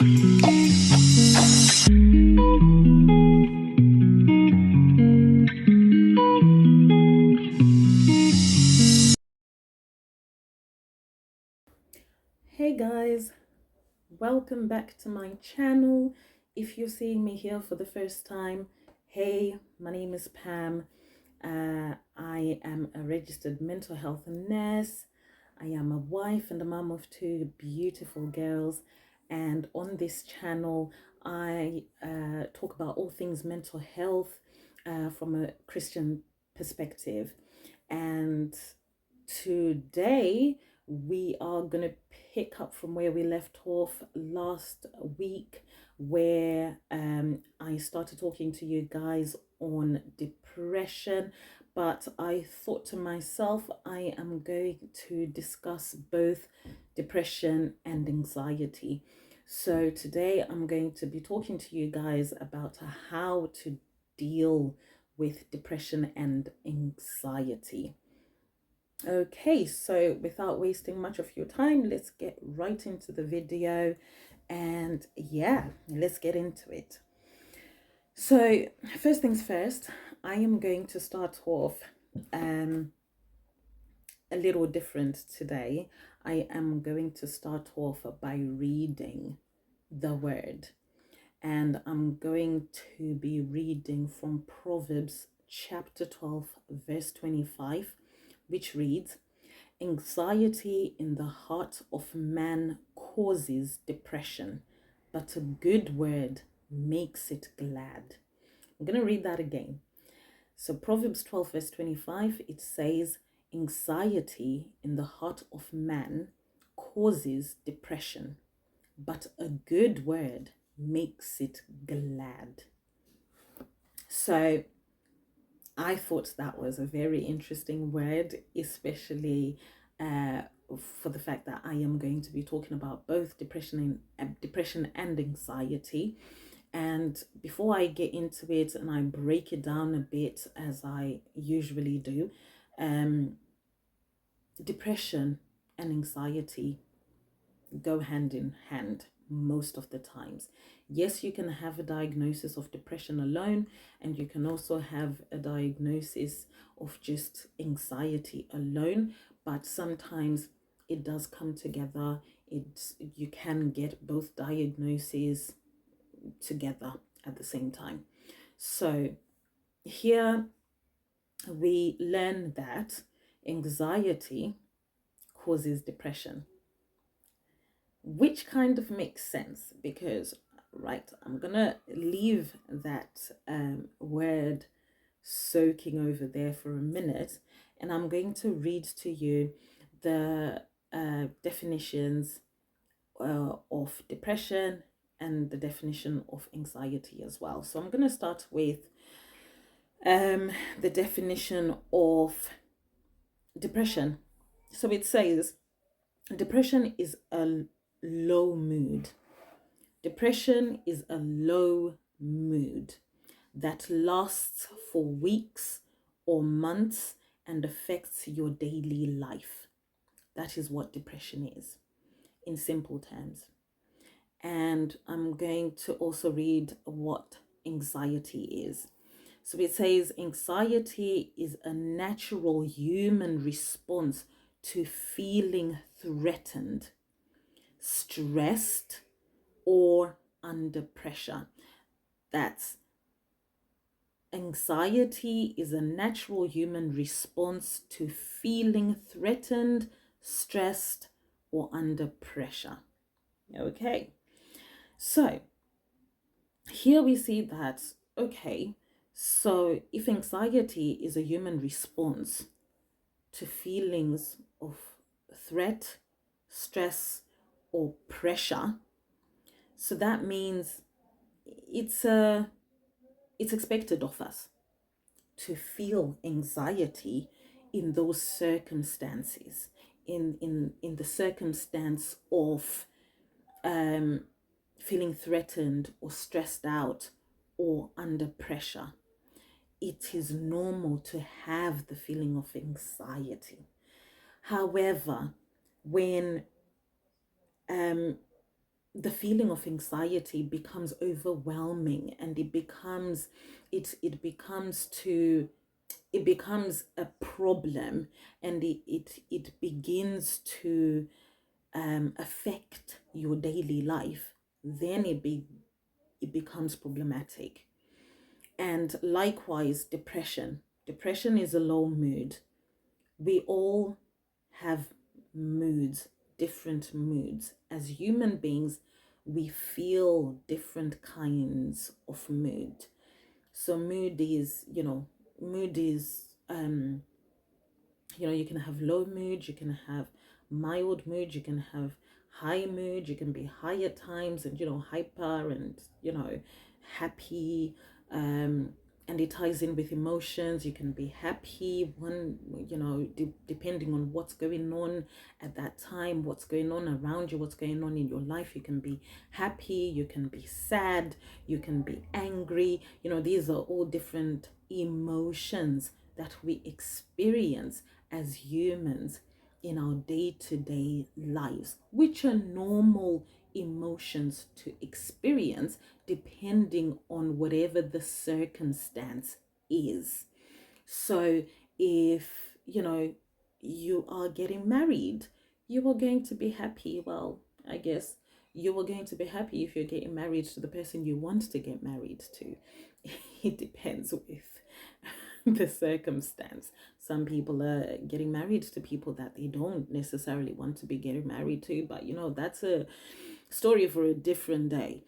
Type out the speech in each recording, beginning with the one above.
Hey guys, welcome back to my channel. If you're seeing me here for the first time, hey, my name is Pam. I am a registered mental health nurse. I am a wife and a mom of two beautiful girls. And on this channel, I talk about all things mental health from a Christian perspective. And today, we are going to pick up from where we left off last week, where I started talking to you guys on depression. But I thought to myself, I am going to discuss both depression and anxiety. So today I'm going to be talking to you guys about how to deal with depression and anxiety. Okay, so without wasting much of your time, let's get right into the video, and yeah, let's get into it. So first things first, I am going to start off a little different today. I am going to start off by reading the word, and I'm going to be reading from Proverbs chapter 12 verse 25, which reads, "Anxiety in the heart of man causes depression, but a good word makes it glad." I'm going to read that again. So Proverbs 12 verse 25, it says, "Anxiety in the heart of man causes depression, but a good word makes it glad." So I thought that was a very interesting word, especially for the fact that I am going to be talking about both depression and anxiety. And before I get into it and I break it down a bit, as I usually do, depression and anxiety go hand in hand most of the times. Yes, you can have a diagnosis of depression alone, and you can also have a diagnosis of just anxiety alone, but sometimes it does come together. You can get both diagnoses together at the same time. So here we learn that anxiety causes depression, which kind of makes sense because, right, I'm gonna leave that word soaking over there for a minute, and I'm going to read to you the definitions of depression and the definition of anxiety as well. So I'm going to start with the definition of depression. So it says depression is a low mood. Depression is a low mood that lasts for weeks or months and affects your daily life. That is what depression is, in simple terms. And I'm going to also read what anxiety is. So it says anxiety is a natural human response to feeling threatened, stressed, or under pressure. That's anxiety is a natural human response to feeling threatened, stressed, or under pressure. Okay, so here we see that, okay, so if anxiety is a human response to feelings of threat, stress, or pressure, so that means it's expected of us to feel anxiety in those circumstances, in the circumstance of feeling threatened or stressed out or under pressure. It is normal to have the feeling of anxiety. However, when the feeling of anxiety becomes overwhelming, and it becomes a problem, and it begins to affect your daily life. Then it becomes problematic. And likewise, depression is a low mood. We all have moods, different moods. As human beings, we feel different kinds of mood. So mood is you can have low mood, you can have mild mood, you can have high mood, you can be high at times, and hyper, and happy. And it ties in with emotions. You can be happy one, depending on what's going on at that time, what's going on around you, what's going on in your life. You can be happy, you can be sad, you can be angry. These are all different emotions that we experience as humans in our day-to-day lives, which are normal emotions to experience depending on whatever the circumstance is. So if you are getting married, you are going to be happy. Well, I guess you are going to be happy if you're getting married to the person you want to get married to. It depends with the circumstance. Some people are getting married to people that they don't necessarily want to be getting married to, but that's a story for a different day.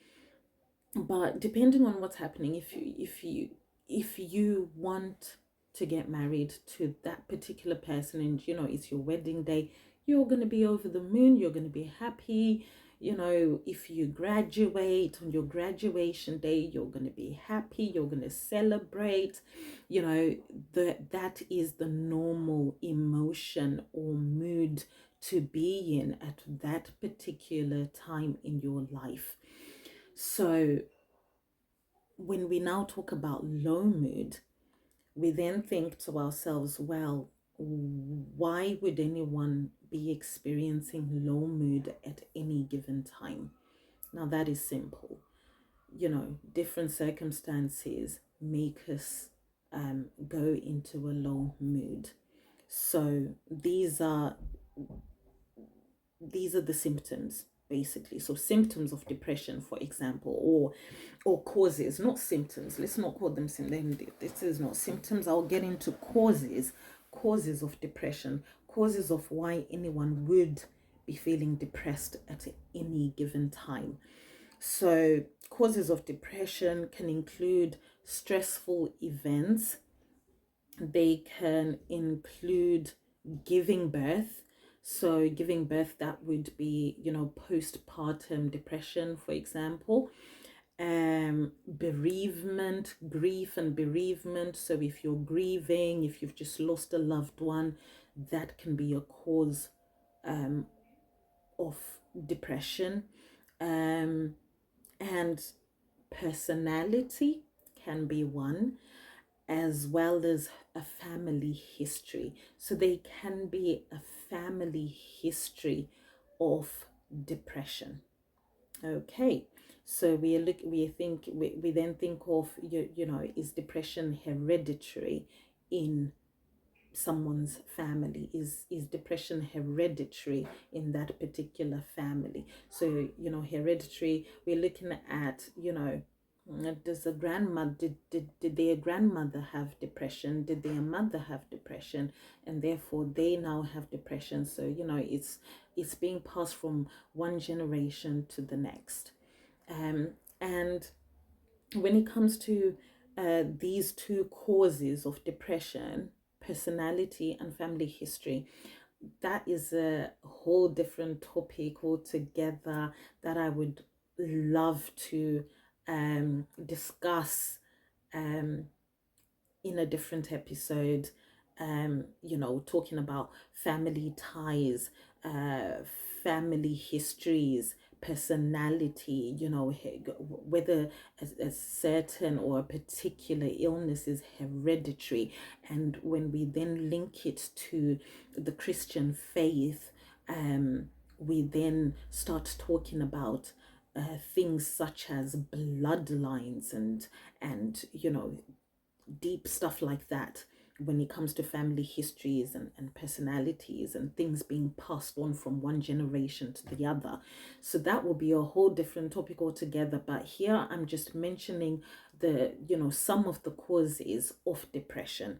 But depending on what's happening, if you want to get married to that particular person, and it's your wedding day, you're going to be over the moon, you're going to be happy. If you graduate on your graduation day, you're going to be happy, you're going to celebrate. That is the normal emotion or mood to be in at that particular time in your life. So when we now talk about low mood, we then think to ourselves, well, why would anyone be experiencing low mood at any given time? Now, that is simple. Different circumstances make us go into a low mood. So these are the symptoms, basically. So symptoms of depression, for example, or causes, not symptoms. Let's not call them symptoms. This is not symptoms. I'll get into causes of depression, causes of why anyone would be feeling depressed at any given time. So causes of depression can include stressful events. They can include giving birth. So giving birth, that would be, postpartum depression, for example. Bereavement, grief and bereavement. So if you're grieving, if you've just lost a loved one, that can be a cause of depression. And personality can be one, as well as a family history. So there can be a family history of depression. Okay, so we then think of is depression hereditary in someone's family? Is depression hereditary in that particular family? So hereditary, we're looking at does a grandmother did their grandmother have depression? Did their mother have depression? And therefore they now have depression. So it's being passed from one generation to the next. And when it comes to these two causes of depression, personality and family history, that is a whole different topic altogether that I would love to discuss in a different episode. Talking about family ties, family histories, personality, whether a certain or a particular illness is hereditary. And when we then link it to the Christian faith, we then start talking about things such as bloodlines and deep stuff like that when it comes to family histories and personalities and things being passed on from one generation to the other. So that will be a whole different topic altogether. But here I'm just mentioning some of the causes of depression.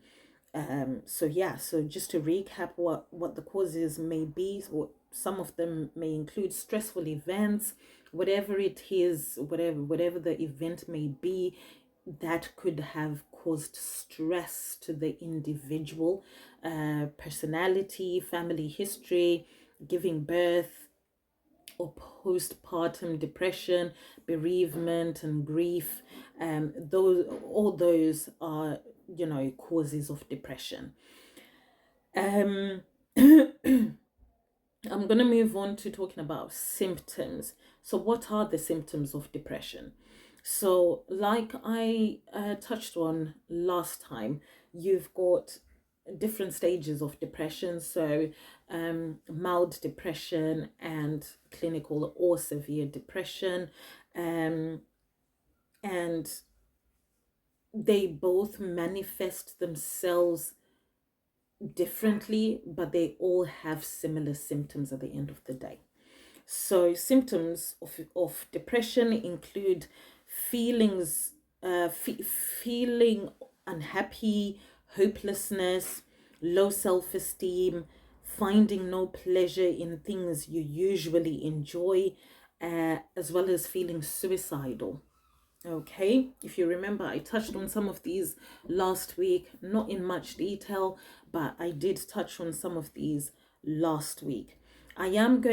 So just to recap what the causes may be, so some of them may include stressful events, whatever it is, whatever the event may be that could have caused stress to the individual, personality, family history, giving birth, or postpartum depression, bereavement, and grief. All those are causes of depression. I'm going to move on to talking about symptoms. So what are the symptoms of depression? So like I touched on last time, you've got different stages of depression. So mild depression and clinical or severe depression. And they both manifest themselves differently, but they all have similar symptoms at the end of the day. So symptoms of depression include feelings, feeling unhappy, hopelessness, low self-esteem, finding no pleasure in things you usually enjoy, as well as feeling suicidal. Okay, if you remember, I touched on some of these last week, not in much detail, but I did touch on some of these last week. I just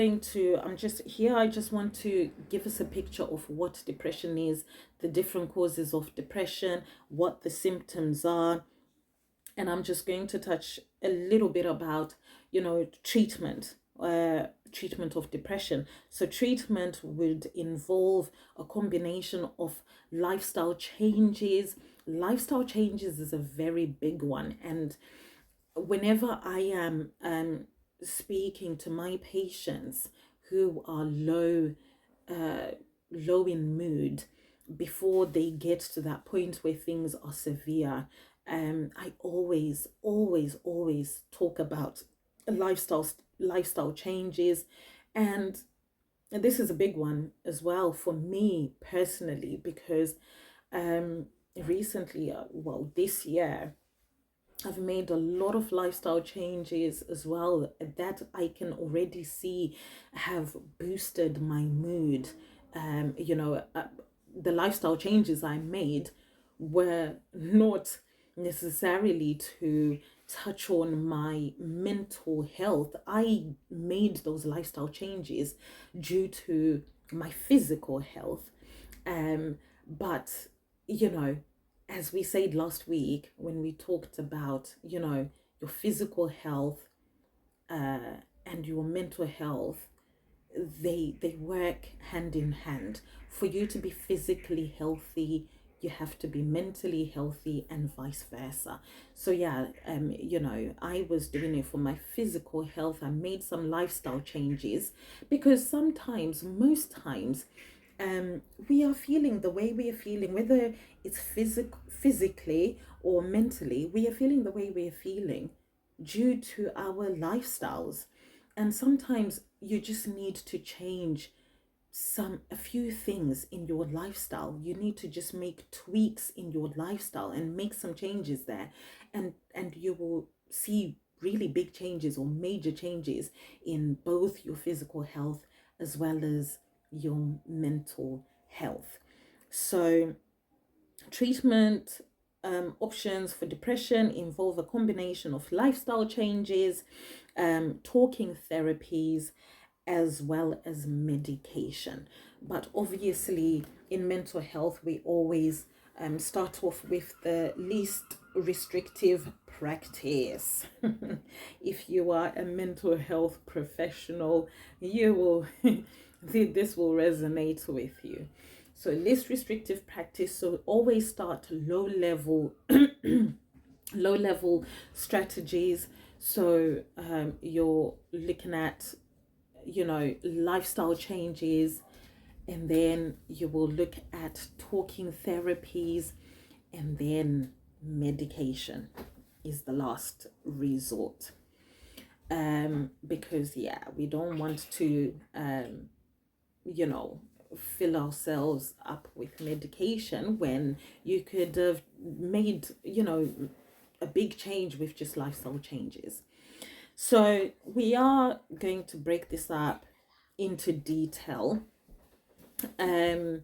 want to give us a picture of what depression is, the different causes of depression, what the symptoms are, and I'm just going to touch a little bit about, treatment. Treatment of depression. So treatment would involve a combination of lifestyle changes. Lifestyle changes is a very big one, and whenever I am speaking to my patients who are low in mood, before they get to that point where things are severe, I always talk about lifestyle changes. And this is a big one as well for me personally, because recently, this year, I've made a lot of lifestyle changes as well that I can already see have boosted my mood. The lifestyle changes I made were not necessarily to touch on my mental health. I made those lifestyle changes due to my physical health. But, as we said last week when we talked about, your physical health and your mental health, they work hand in hand. For you to be physically healthy, you have to be mentally healthy, and vice versa. So yeah, I was doing it for my physical health. I made some lifestyle changes because most times, we are feeling the way we are feeling, whether it's physically or mentally, we are feeling the way we are feeling due to our lifestyles. And sometimes you just need to change a few things in your lifestyle. You need to just make tweaks in your lifestyle and make some changes there, and you will see really big changes or major changes in both your physical health as well as your mental health. So treatment options for depression involve a combination of lifestyle changes, talking therapies, as well as medication. But obviously, in mental health, we always start off with the least restrictive practice. If you are a mental health professional, you will this will resonate with you. So least restrictive practice. So always start low level low level strategies. So you're looking at lifestyle changes, and then you will look at talking therapies, and then medication is the last resort. Because yeah, we don't want to you know, fill ourselves up with medication when you could have made, you know, a big change with just lifestyle changes. So we are going to break this up into detail. Um,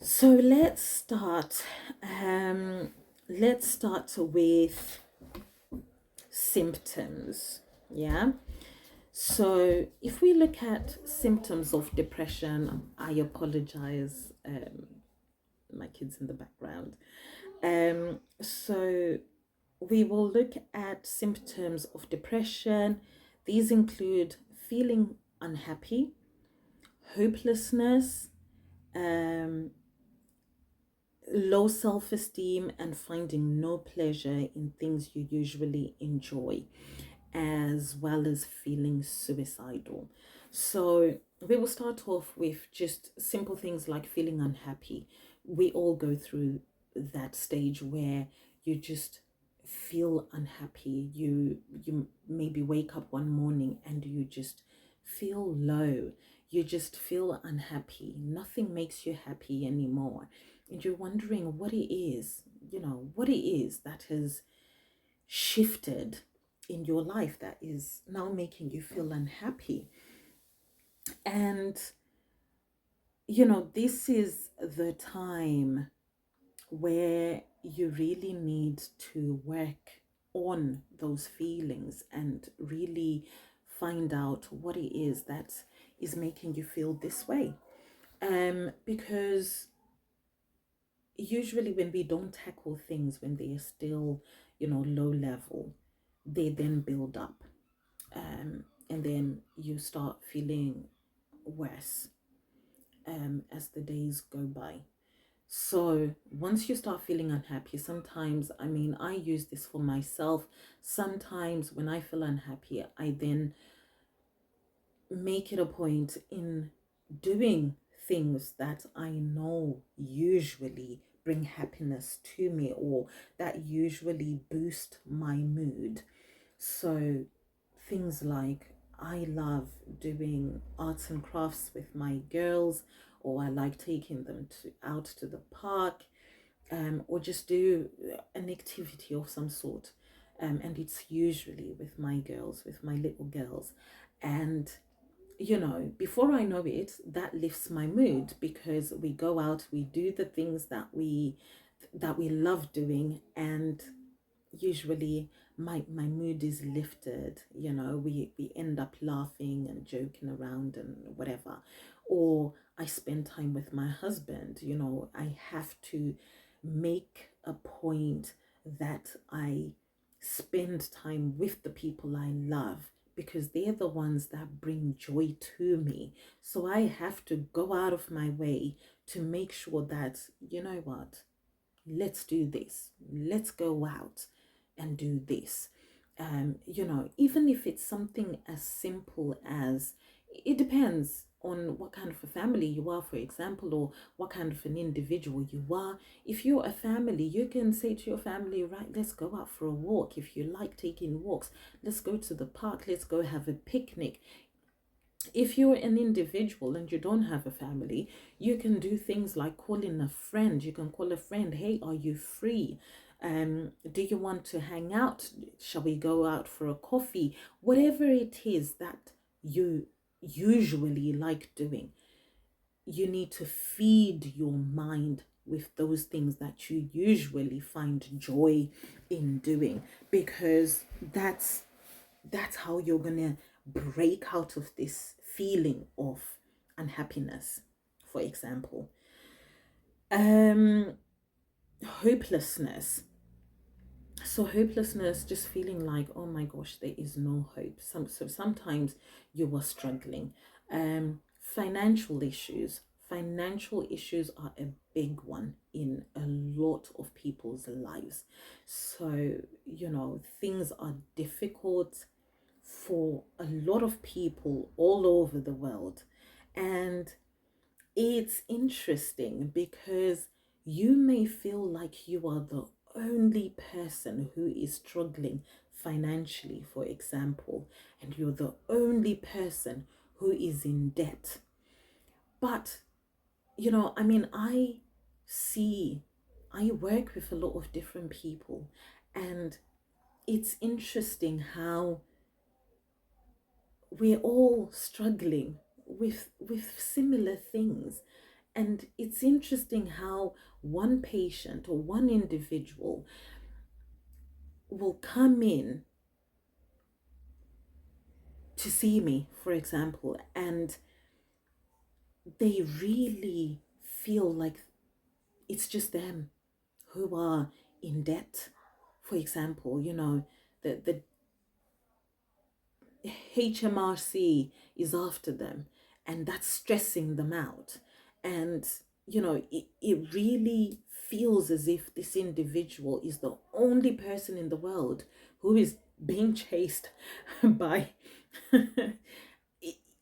so let's start with symptoms. Yeah. So if we look at symptoms of depression, I apologize, my kids in the background. So we will look at symptoms of depression. These include feeling unhappy, hopelessness, um, low self-esteem, and finding no pleasure in things you usually enjoy, as well as feeling suicidal. So we will start off with just simple things like feeling unhappy. We all go through that stage where you just feel unhappy. You maybe wake up one morning and you just feel low. You just feel unhappy. Nothing makes you happy anymore. And you're wondering what it is, what it is that has shifted in your life that is now making you feel unhappy. And this is the time where you really need to work on those feelings and really find out what it is that is making you feel this way. Because usually when we don't tackle things when they are still, low level, they then build up. And then you start feeling worse as the days go by. So once you start feeling unhappy, sometimes, I use this for myself. Sometimes when I feel unhappy, I then make it a point in doing things that I know usually bring happiness to me or that usually boost my mood. So things like I love doing arts and crafts with my girls, or I like taking them out to the park, or just do an activity of some sort. And it's usually with my girls, with my little girls. And before I know it, that lifts my mood because we go out, we do the things that we love doing, and usually my mood is lifted. We end up laughing and joking around and whatever. Or I spend time with my husband. I have to make a point that I spend time with the people I love because they're the ones that bring joy to me. So I have to go out of my way to make sure that, what, let's do this, let's go out and do this. Even if it's something as simple as, it depends on what kind of a family you are, for example, or what kind of an individual you are. If you're a family, you can say to your family, right, let's go out for a walk. If you like taking walks, let's go to the park, let's go have a picnic. If you're an individual and you don't have a family, you can do things like calling a friend. You can call a friend, hey, are you free? Do you want to hang out? Shall we go out for a coffee? Whatever it is that you usually like doing, you need to feed your mind with those things that you usually find joy in doing, because that's how you're gonna break out of this feeling of unhappiness. For example, hopelessness. So hopelessness, just feeling like, oh my gosh, there is no hope. So sometimes you are struggling. Financial issues. Financial issues are a big one in a lot of people's lives. So, things are difficult for a lot of people all over the world. And it's interesting because you may feel like you are the only person who is struggling financially, for example, and you're the only person who is in debt. But, I mean, I work with a lot of different people, and it's interesting how we're all struggling with similar things. And it's interesting how one patient or one individual will come in to see me, for example, and they really feel like it's just them who are in debt. For example, the HMRC is after them, and that's stressing them out. And, it really feels as if this individual is the only person in the world who is being chased by.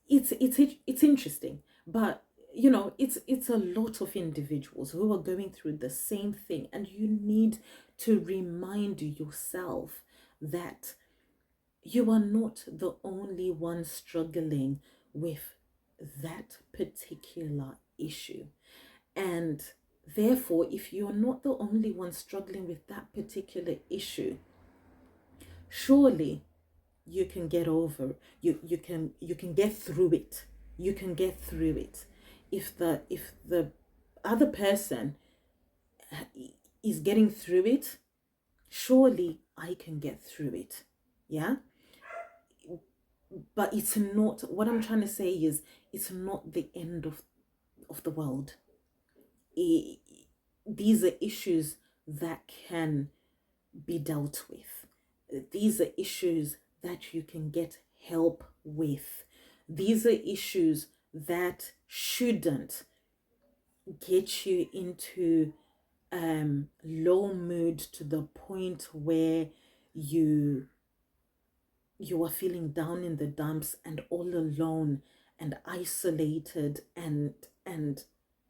It's interesting, but it's a lot of individuals who are going through the same thing, and you need to remind yourself that you are not the only one struggling with that particular issue. And therefore, if you're not the only one struggling with that particular issue, surely you can get over, you can get through it. You can get through it. If the other person is getting through it, surely I can get through it. Yeah. But it's not, what I'm trying to say is, it's not the end of the world. These are issues that can be dealt with. These are issues that you can get help with. These are issues that shouldn't get you into low mood to the point where you are feeling down in the dumps and all alone and isolated and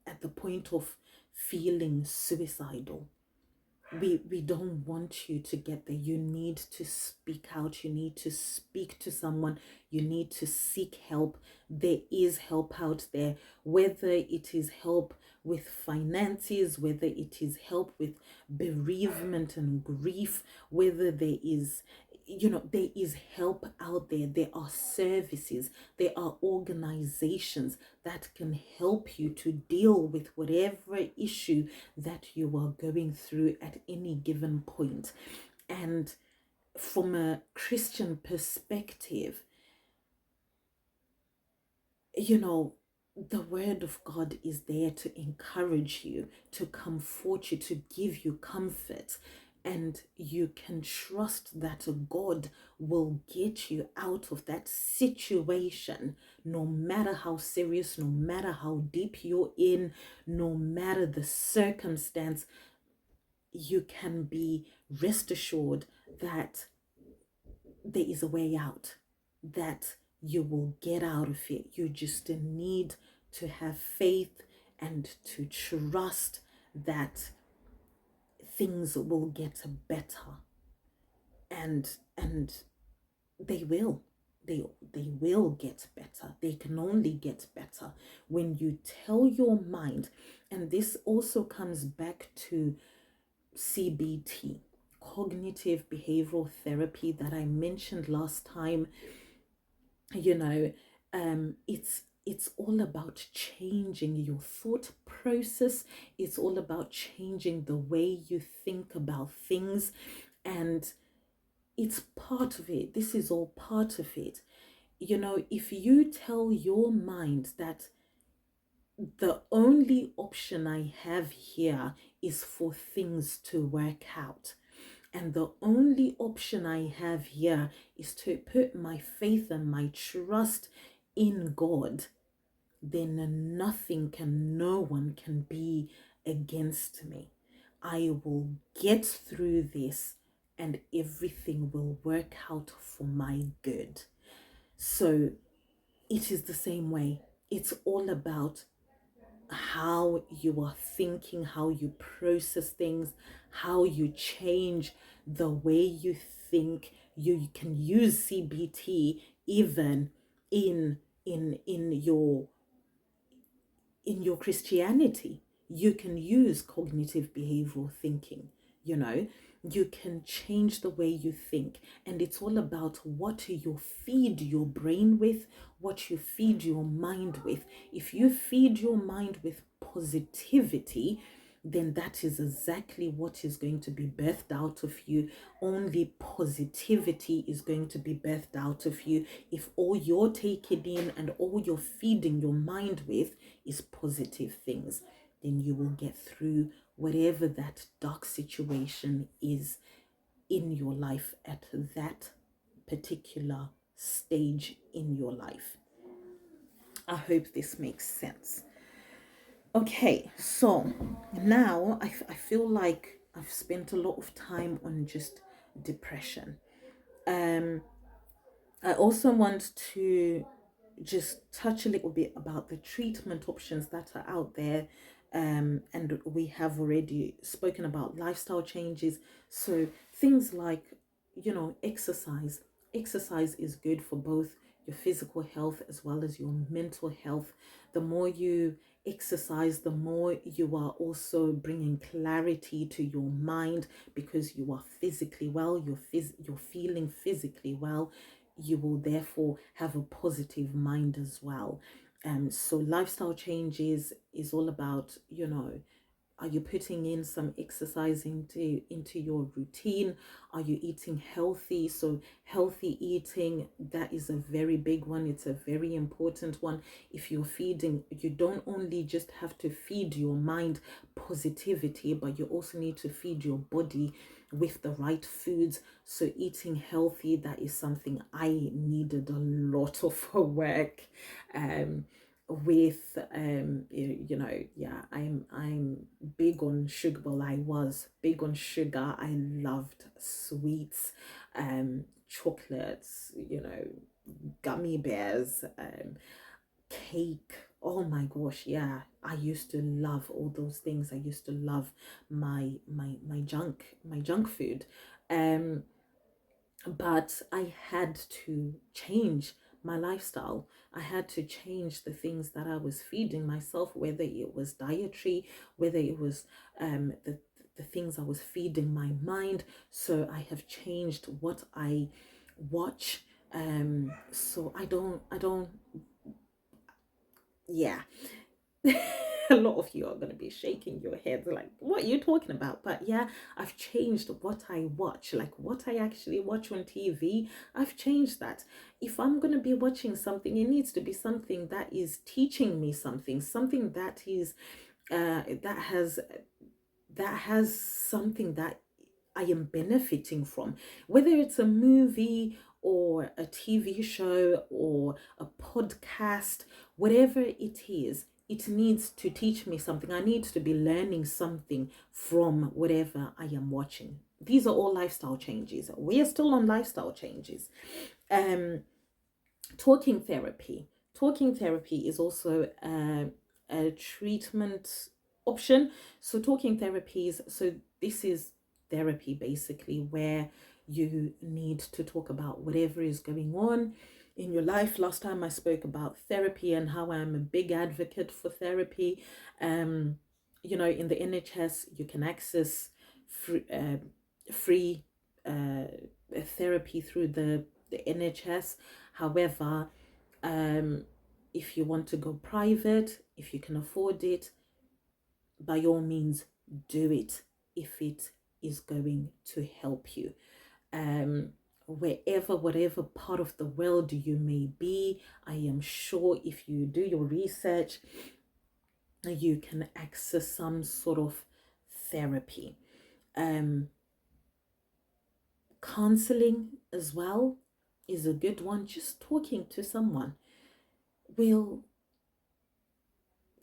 at the point of feeling suicidal. We don't want you to get there. You need to speak out. You need to speak to someone. You need to seek help. There is help out there, whether it is help with finances, whether it is help with bereavement and grief, whether there is help out there. There are services, there are organizations that can help you to deal with whatever issue that you are going through at any given point. And from a Christian perspective, the word of God is there to encourage you, to comfort you, to give you comfort. And you can trust that God will get you out of that situation, no matter how serious, no matter how deep you're in, no matter the circumstance. You can be rest assured that there is a way out, that you will get out of it. You just need to have faith and to trust that things will get better. And they will. They will get better. They can only get better when you tell your mind. And this also comes back to CBT, cognitive behavioral therapy, that I mentioned last time. It's all about changing your thought process. It's all about changing the way you think about things. And it's part of it. This is all part of it. If you tell your mind that the only option I have here is for things to work out, and the only option I have here is to put my faith and my trust in God, then no one can be against me. I will get through this and everything will work out for my good. So it is the same way. It's all about how you are thinking, how you process things, how you change the way you think. You can use CBT even in in your Christianity. You can use cognitive behavioral thinking, you know, you can change the way you think. And it's all about what you feed your brain with, what you feed your mind with. If you feed your mind with positivity, then that is exactly what is going to be birthed out of you. Only positivity is going to be birthed out of you. If all you're taking in and all you're feeding your mind with is positive things, then you will get through whatever that dark situation is in your life at that particular stage in your life. I hope this makes sense. Okay, so now I feel like I've spent a lot of time on just depression. Um, I also want to just touch a little bit about the treatment options that are out there. And we have already spoken about lifestyle changes. So things like, exercise. Exercise is good for both your physical health as well as your mental health. The more you exercise, the more you are also bringing clarity to your mind, because you are physically well, you're feeling physically well. You will therefore have a positive mind as well. So lifestyle changes is all about, are you putting in some exercise into your routine? Are you eating healthy? So healthy eating, that is a very big one. It's a very important one. If you're feeding, you don't only just have to feed your mind positivity, but you also need to feed your body with the right foods. So eating healthy, that is something I needed a lot of work with. Yeah, I'm big on sugar. Well, I was big on sugar. I loved sweets, chocolates, gummy bears, cake. Oh my gosh, yeah, I used to love all those things. I used to love my junk food. um but I had to change my lifestyle. I had to change the things that I was feeding myself, whether it was dietary, whether it was the things I was feeding my mind. So I have changed what I watch. So I don't yeah. A lot of you are going to be shaking your heads like, what are you talking about? But yeah, I've changed what I watch, like what I actually watch on TV. I've changed that. If I'm going to be watching something, it needs to be something that is teaching me something that is that has something that I am benefiting from, whether it's a movie or a TV show or a podcast, whatever it is. It needs to teach me something. I need to be learning something from whatever I am watching. These are all lifestyle changes. We are still on lifestyle changes. Um, talking therapy. Talking therapy is also a treatment option. So talking therapies. So this is therapy basically where you need to talk about whatever is going on in your life. Last time I spoke about therapy and how I'm a big advocate for therapy. In the NHS you can access free therapy through the NHS. However, if you want to go private, if you can afford it, by all means do it if it is going to help you. Whatever part of the world you may be, I am sure if you do your research, you can access some sort of therapy. Counseling as well is a good one. Just talking to someone will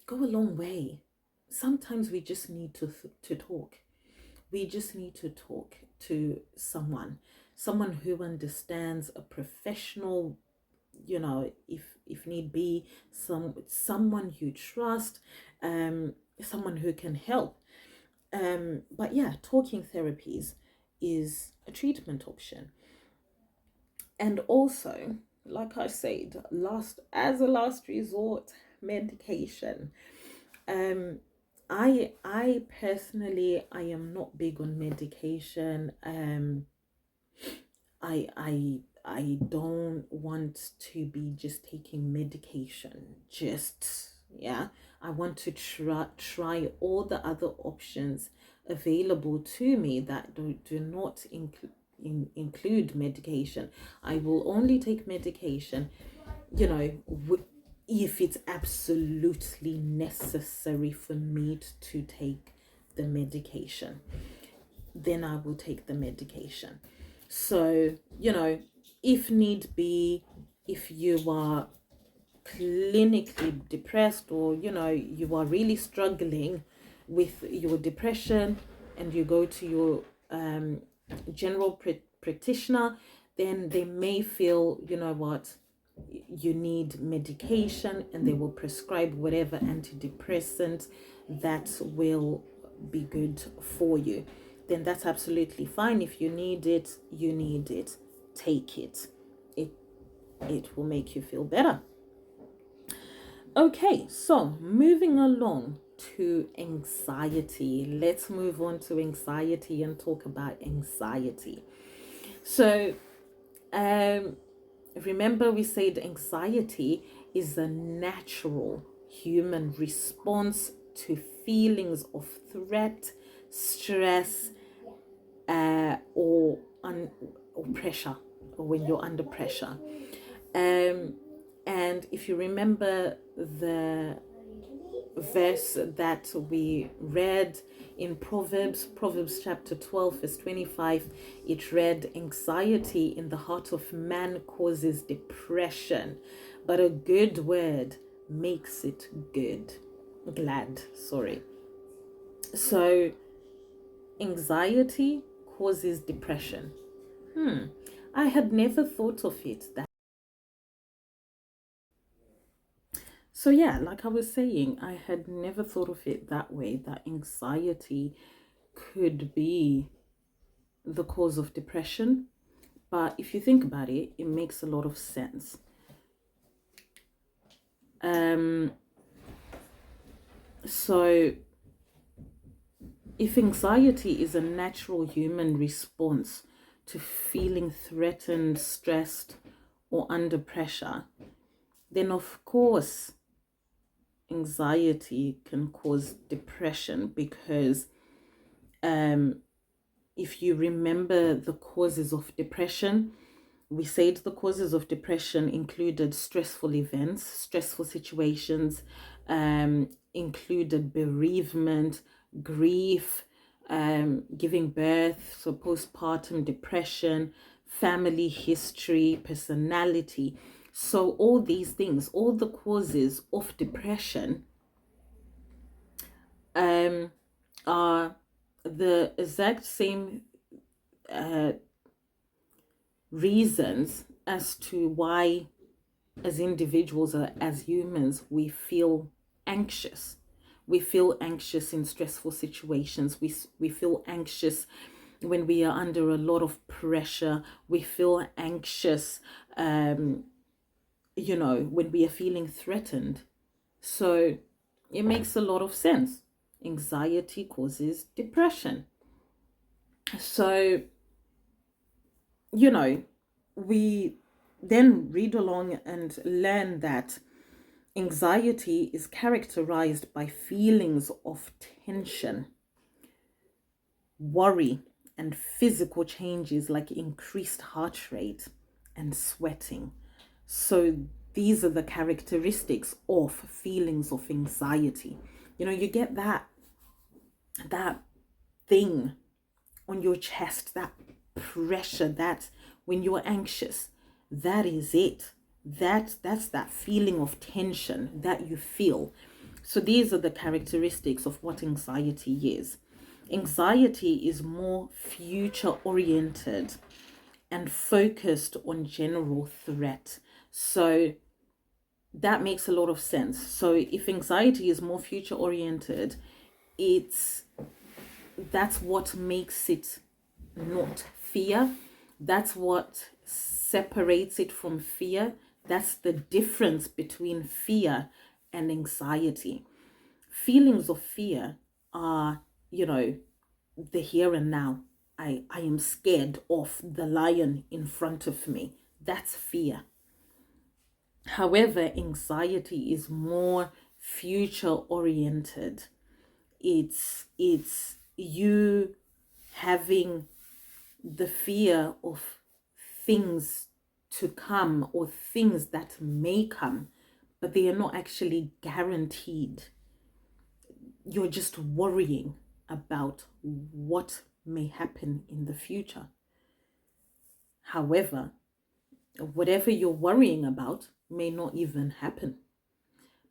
go a long way. Sometimes we just need to talk. We just need to talk to someone who understands, a professional, if need be, someone you trust. someone who can help. But yeah, talking therapies is a treatment option. And also, like I said, as a last resort, medication. Um, I personally, I am not big on medication. I don't want to be just taking medication. Just yeah, I want to try all the other options available to me that do not include medication. I will only take medication, you know, if it's absolutely necessary for me to take the medication, then I will take the medication. So, if need be, if you are clinically depressed, or you are really struggling with your depression, and you go to your general practitioner, then they may feel, you need medication, and they will prescribe whatever antidepressant that will be good for you. Then that's absolutely fine. If you need it, take it. It will make you feel better. Okay, so moving along to anxiety. Let's move on to anxiety and talk about anxiety. So remember, we said anxiety is a natural human response to feelings of threat, stress, or pressure, or when you're under pressure. And if you remember the verse that we read in Proverbs chapter 12, verse 25, it read, "Anxiety in the heart of man causes depression, but a good word makes it glad." So anxiety causes depression. I had never thought of it that. So yeah, like I was saying, I had never thought of it that way, that anxiety could be the cause of depression. But if you think about it, it makes a lot of sense. So if anxiety is a natural human response to feeling threatened, stressed, or under pressure, then of course anxiety can cause depression, because if you remember the causes of depression, we said the causes of depression included stressful events, stressful situations, included bereavement, grief, giving birth, so postpartum depression, family history, personality. So all these things, all the causes of depression are the exact same reasons as to why, as individuals or as humans, we feel anxious. We feel anxious in stressful situations. We feel anxious when we are under a lot of pressure. We feel anxious, when we are feeling threatened. So it makes a lot of sense. Anxiety causes depression. So, we then read along and learn that anxiety is characterized by feelings of tension, worry, and physical changes like increased heart rate and sweating. So these are the characteristics of feelings of anxiety. You get that thing on your chest, that pressure, that when you're anxious, that is it. That's that feeling of tension that you feel. So these are the characteristics of what anxiety is. Anxiety is more future oriented and focused on general threat. So that makes a lot of sense. So if anxiety is more future oriented, it's that's what makes it not fear. That's what separates it from fear. That's the difference between fear and anxiety. Feelings of fear are, the here and now. I am scared of the lion in front of me. That's fear. However, anxiety is more future oriented. It's you having the fear of things to come or things that may come, but they are not actually guaranteed. You're just worrying about what may happen in the future. However, whatever you're worrying about may not even happen.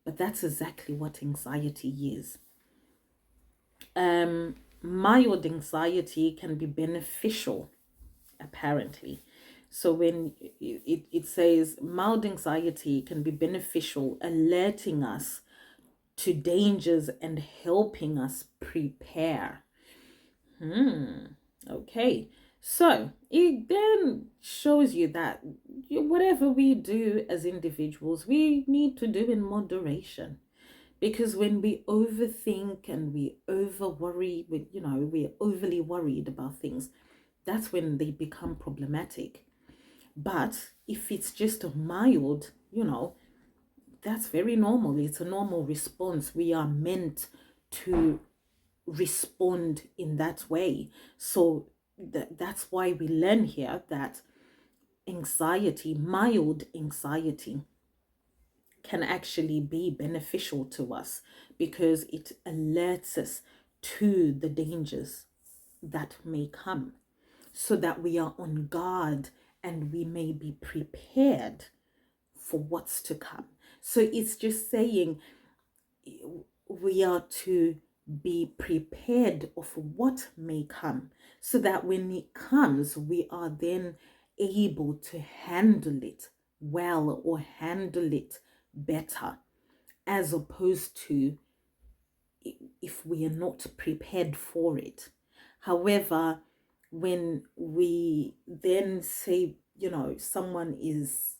But that's exactly what anxiety is. Mild anxiety can be beneficial, apparently. So when it says mild anxiety can be beneficial, alerting us to dangers and helping us prepare. Okay. So it then shows you that whatever we do as individuals, we need to do in moderation. Because when we overthink and we over worry, we're overly worried about things, that's when they become problematic. But if it's just a mild, that's very normal. It's a normal response. We are meant to respond in that way. So that's why we learn here that anxiety, mild anxiety, can actually be beneficial to us because it alerts us to the dangers that may come so that we are on guard and we may be prepared for what's to come. So it's just saying we are to be prepared of what may come so that when it comes, we are then able to handle it well or handle it better, as opposed to if we are not prepared for it. However, when we then say, someone is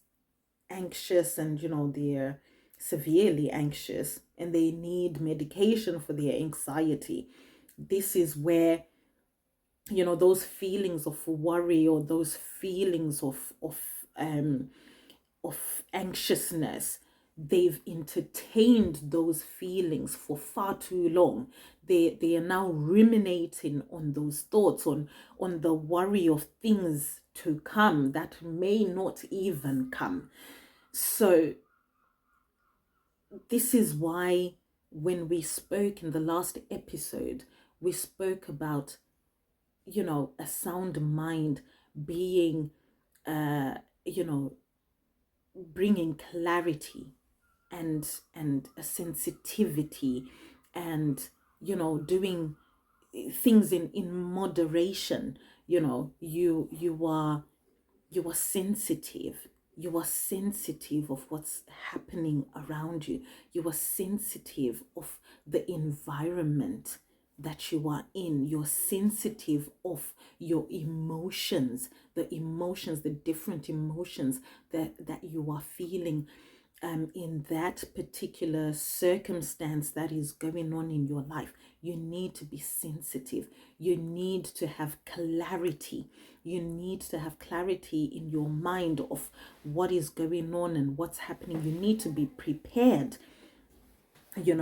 anxious and, they're severely anxious and they need medication for their anxiety, this is where, those feelings of worry or those feelings of anxiousness, they've entertained those feelings for far too long. They are now ruminating on those thoughts, on the worry of things to come that may not even come. So this is why when we spoke in the last episode, we spoke about, a sound mind being, bringing clarity and a sensitivity and, doing things in moderation. You are sensitive. You are sensitive of what's happening around you. You are sensitive of the environment that you are in. You're sensitive of your emotions, the different emotions that you are feeling in that particular circumstance that is going on in your life. You need to be sensitive. You need to have clarity. You need to have clarity in your mind of what is going on and what's happening. You need to be prepared. You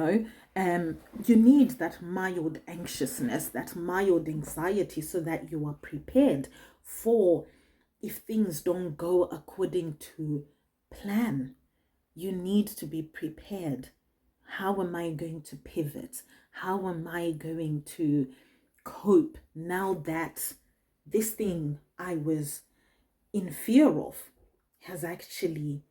need that mild anxiousness, that mild anxiety, so that you are prepared for if things don't go according to plan. You need to be prepared. How am I going to pivot? How am I going to cope now that this thing I was in fear of has actually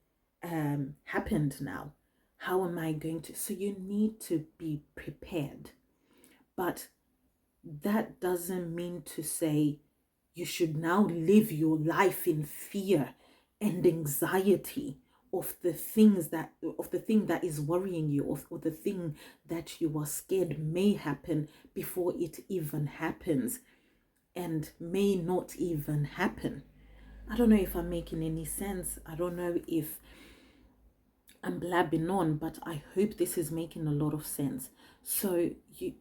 happened now? How am I going to? So you need to be prepared. But that doesn't mean to say you should now live your life in fear and anxiety of the thing that is worrying you, or the thing that you are scared may happen before it even happens, and may not even happen. I don't know if I'm making any sense. I don't know if I'm blabbing on, but I hope this is making a lot of sense. So you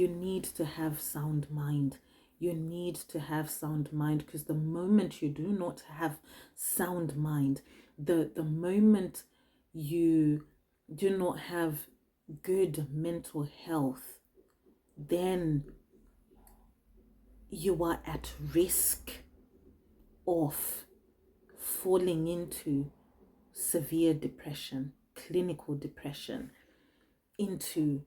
need to have sound mind. You need to have sound mind, because the moment you do not have sound mind, the moment you do not have good mental health, then you are at risk of falling into severe depression, clinical depression, into,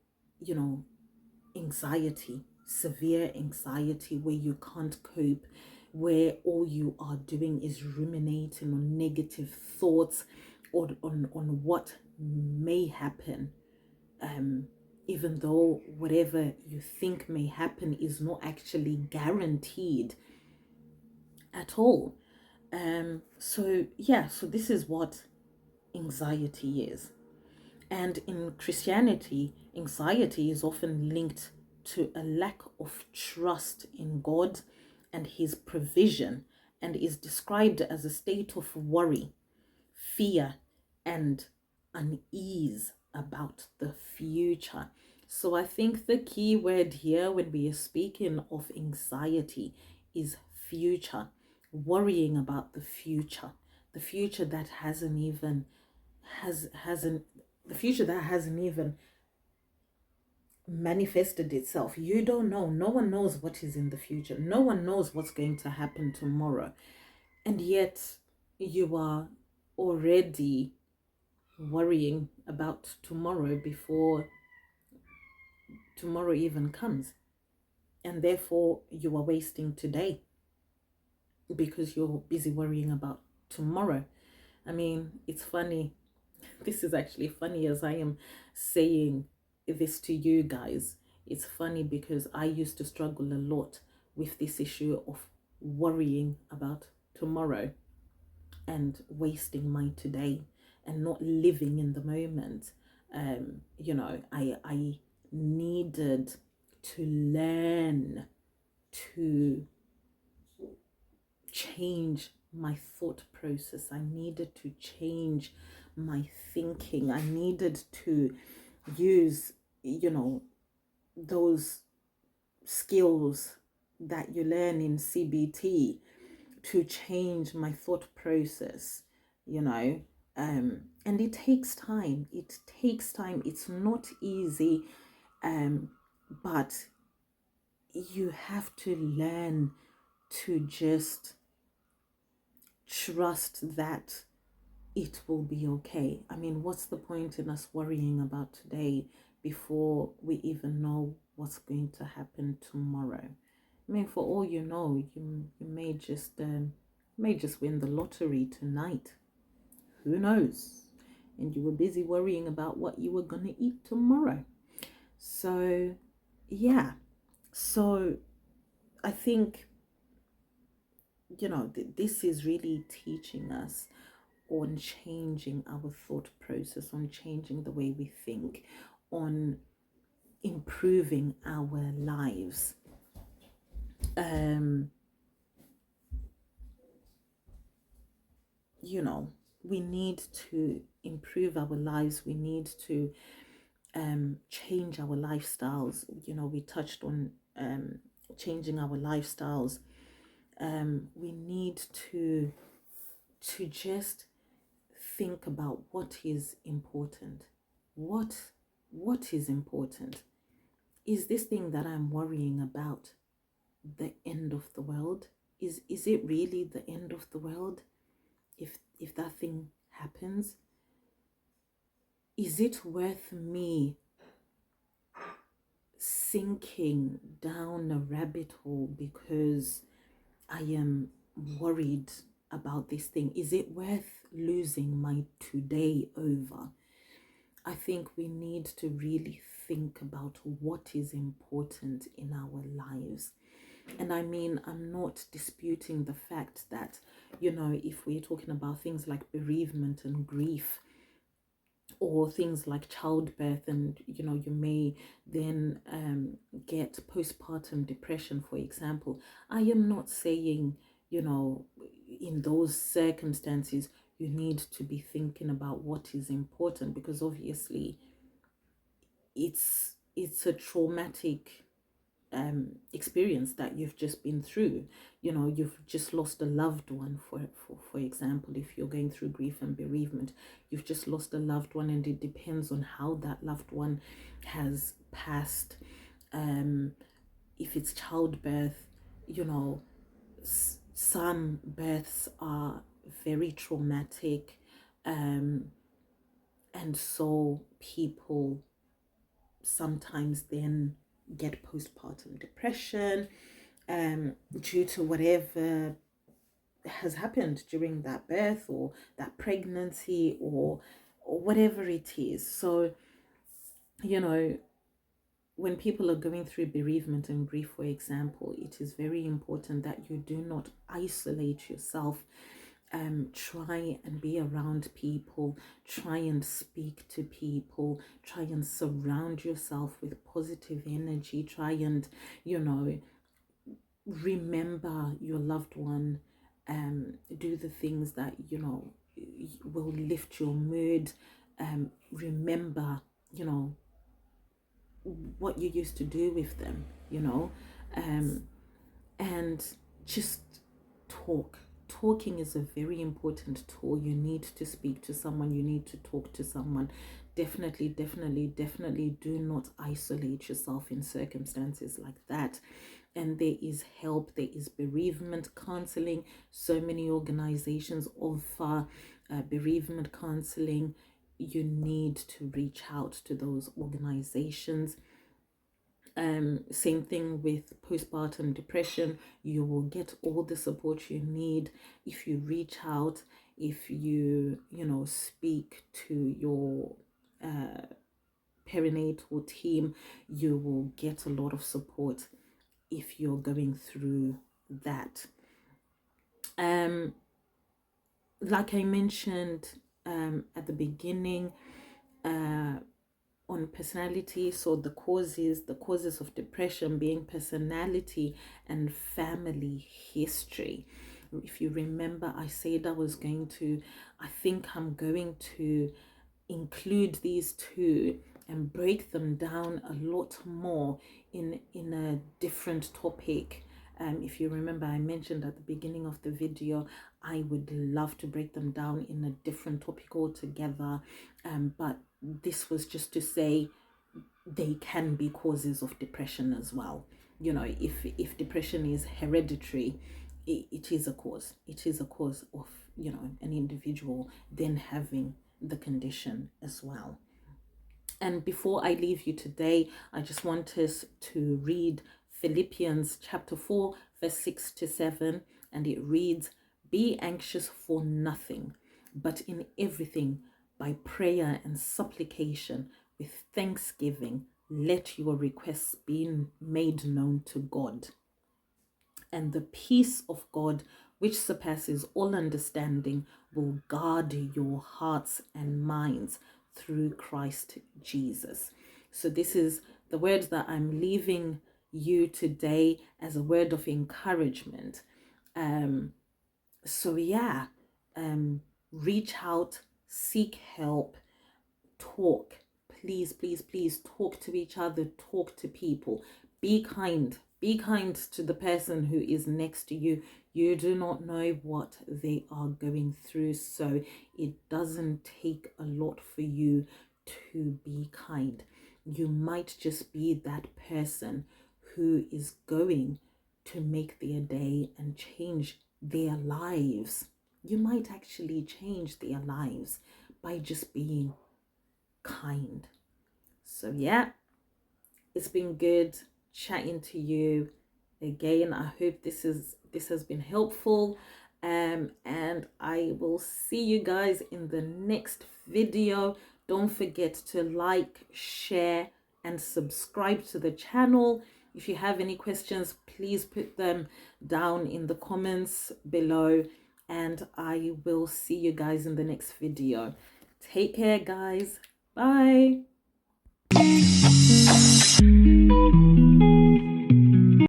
anxiety, severe anxiety, where you can't cope, where all you are doing is ruminating on negative thoughts, or on what may happen, even though whatever you think may happen is not actually guaranteed at all. So this is what anxiety is. And in Christianity, anxiety is often linked to a lack of trust in God and his provision, and is described as a state of worry, fear, and unease about the future. So I think the key word here when we are speaking of anxiety is future, worrying about the future that hasn't even the future that hasn't even manifested itself. You don't know. No one knows what is in the future. No one knows what's going to happen tomorrow. And yet you are already worrying about tomorrow before tomorrow even comes. And therefore you are wasting today because you're busy worrying about tomorrow. I mean, it's funny. This is actually funny as I am saying this to you guys. It's funny because I used to struggle a lot with this issue of worrying about tomorrow and wasting my today and not living in the moment. I needed to learn to change my thought process. I needed to change my thinking. I needed to use, those skills that you learn in CBT to change my thought process, and it takes time. It takes time. It's not easy, but you have to learn to just trust that it will be okay. I mean, what's the point in us worrying about today before we even know what's going to happen tomorrow? I mean, for all you know, you may just win the lottery tonight. Who knows? And you were busy worrying about what you were going to eat tomorrow. So, yeah. So, I think, this is really teaching us on changing our thought process, on changing the way we think, on improving our lives. We need to improve our lives. We need to change our lifestyles. We touched on changing our lifestyles. We need to just think about what is important. What is important? Is this thing that I'm worrying about the end of the world? Is it really the end of the world if that thing happens? Is it worth me sinking down a rabbit hole because I am worried about this thing? Is it worth losing my today over? I think we need to really think about what is important in our lives. And I mean, I'm not disputing the fact that, you know, if we're talking about things like bereavement and grief, or things like childbirth, and you know, you may then get postpartum depression, for example. I am not saying, you know, in those circumstances you need to be thinking about what is important, because obviously it's a traumatic experience that you've just been through. You know, you've just lost a loved one, for example. If you're going through grief and bereavement, you've just lost a loved one, and it depends on how that loved one has passed. If it's childbirth, you know, some births are very traumatic, and so people sometimes then get postpartum depression due to whatever has happened during that birth or that pregnancy, or whatever it is. So, you know, when people are going through bereavement and grief, for example, it is very important that you do not isolate yourself. Try and be around people, try and speak to people, try and surround yourself with positive energy, try and, you know, remember your loved one, do the things that, you know, will lift your mood. Remember, you know, what you used to do with them, you know, and just talk. Talking is a very important tool. You need to speak to someone, you need to talk to someone. Definitely, definitely, definitely do not isolate yourself in circumstances like that. And there is help, there is bereavement counseling. So many organizations offer bereavement counseling. You need to reach out to those organizations. Same thing with postpartum depression. You will get all the support you need if you reach out, if you know, speak to your perinatal team. You will get a lot of support if you're going through that. Like I mentioned at the beginning, on personality, so the causes of depression being personality and family history. If you remember, I said I think I'm going to include these two and break them down a lot more in a different topic. If you remember, I mentioned at the beginning of the video, I would love to break them down in a different topic altogether. But this was just to say they can be causes of depression as well. You know, if depression is hereditary, it is a cause. It is a cause of, you know, an individual then having the condition as well. And before I leave you today, I just want us to read Philippians chapter 4, verse 6 to 7. And it reads, "Be anxious for nothing, but in everything, by prayer and supplication, with thanksgiving, let your requests be made known to God. And the peace of God, which surpasses all understanding, will guard your hearts and minds through Christ Jesus." So this is the word that I'm leaving you today as a word of encouragement. So yeah, reach out, seek help, talk. Please, please, please talk to each other, talk to people. Be kind. Be kind to the person who is next to you. You do not know what they are going through, so it doesn't take a lot for you to be kind. You might just be that person who is going to make their day and change their lives. You might actually change their lives by just being kind. So yeah, it's been good chatting to you again. I hope this has been helpful, and I will see you guys in the next video. Don't forget to like, share, and subscribe to the channel. If you have any questions, please put them down in the comments below, and I will see you guys in the next video. Take care, guys. Bye.